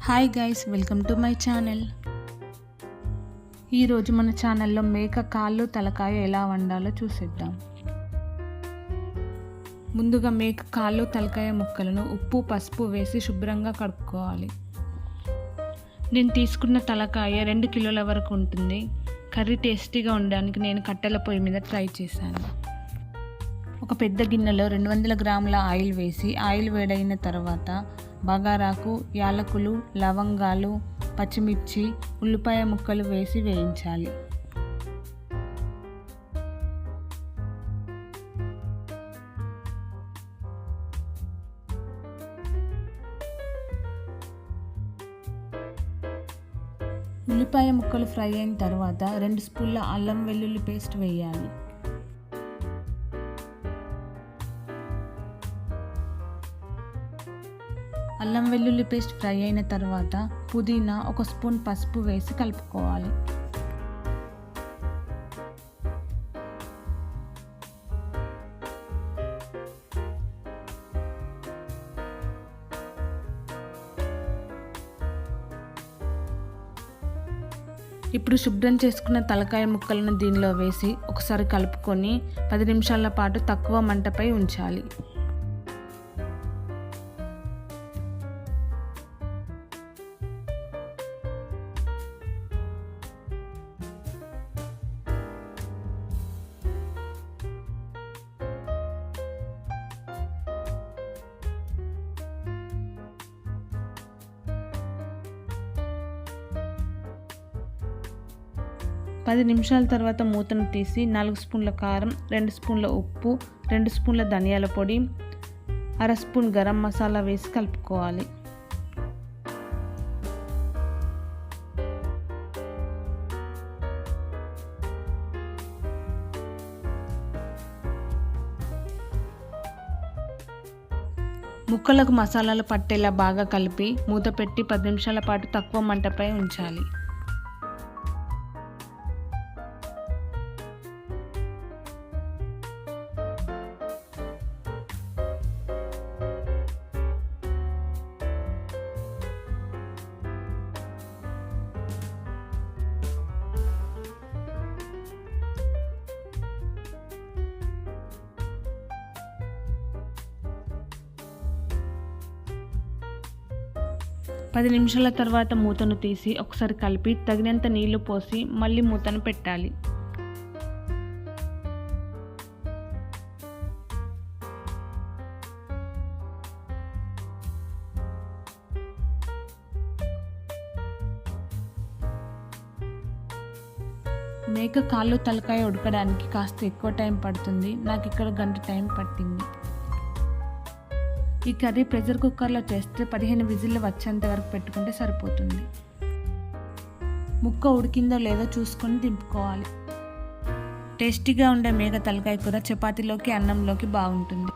Hi guys, welcome to my channel. ఈరోజు మన ఛానల్లో మేక కాళ్ళు తలకాయ ఎలా వండాలో చూసేద్దాం. ముందుగా మేక కాళ్ళు తలకాయ ముక్కలను ఉప్పు పసుపు వేసి శుభ్రంగా కడుక్కోవాలి. నేను తీసుకున్న తలకాయ 2 కిలోల వరకు ఉంటుంది. కర్రీ టేస్టీగా ఉండడానికి నేను కట్టెల పొయ్యి మీద ట్రై చేశాను. ఒక పెద్ద గిన్నెలో 200 గ్రాముల ఆయిల్ వేసి ఆయిల్ వేడైన తర్వాత బగారాకు, యాలకులు, లవంగాలు, పచ్చిమిర్చి, ఉల్లిపాయ ముక్కలు వేసి వేయించాలి. ఉల్లిపాయ ముక్కలు ఫ్రై అయిన తర్వాత 2 స్పూన్ల అల్లం వెల్లుల్లి పేస్ట్ వేయాలి. అల్లం వెల్లుల్లి పేస్ట్ ఫ్రై అయిన తర్వాత పుదీనా, 1 స్పూన్ పసుపు వేసి కలుపుకోవాలి. ఇప్పుడు శుభ్రం చేసుకున్న తలకాయ ముక్కలను దీనిలో వేసి ఒకసారి కలుపుకొని 10 నిమిషాల పాటు తక్కువ మంటపై ఉంచాలి. పది నిమిషాల తర్వాత మూతను తీసి 4 స్పూన్ల కారం, 2 స్పూన్ల ఉప్పు, 2 స్పూన్ల ధనియాల పొడి, 1/2 స్పూన్ గరం మసాలా వేసి కలుపుకోవాలి. ముక్కలకు మసాలాలు పట్టేలా బాగా కలిపి మూత పెట్టి 10 నిమిషాల పాటు తక్కువ మంటపై ఉంచాలి. పది నిమిషాల తర్వాత మూతను తీసి ఒకసారి కలిపి తగినంత నీళ్లు పోసి మళ్ళీ మూతను పెట్టాలి. మేక కాళ్ళు తలకాయ ఉడకడానికి కాస్త ఎక్కువ టైం పడుతుంది. నాకు ఇక్కడ 1 గంట టైం పట్టింది. ఈ కర్రీ ప్రెషర్ కుక్కర్లో చేస్తే 15 విజిల్లు వచ్చేంత వరకు పెట్టుకుంటే సరిపోతుంది. ముక్క ఉడికిందో లేదో చూసుకొని దింపుకోవాలి. టేస్టీగా ఉండే మేక తలకాయ కూర చపాతీలోకి, అన్నంలోకి బాగుంటుంది.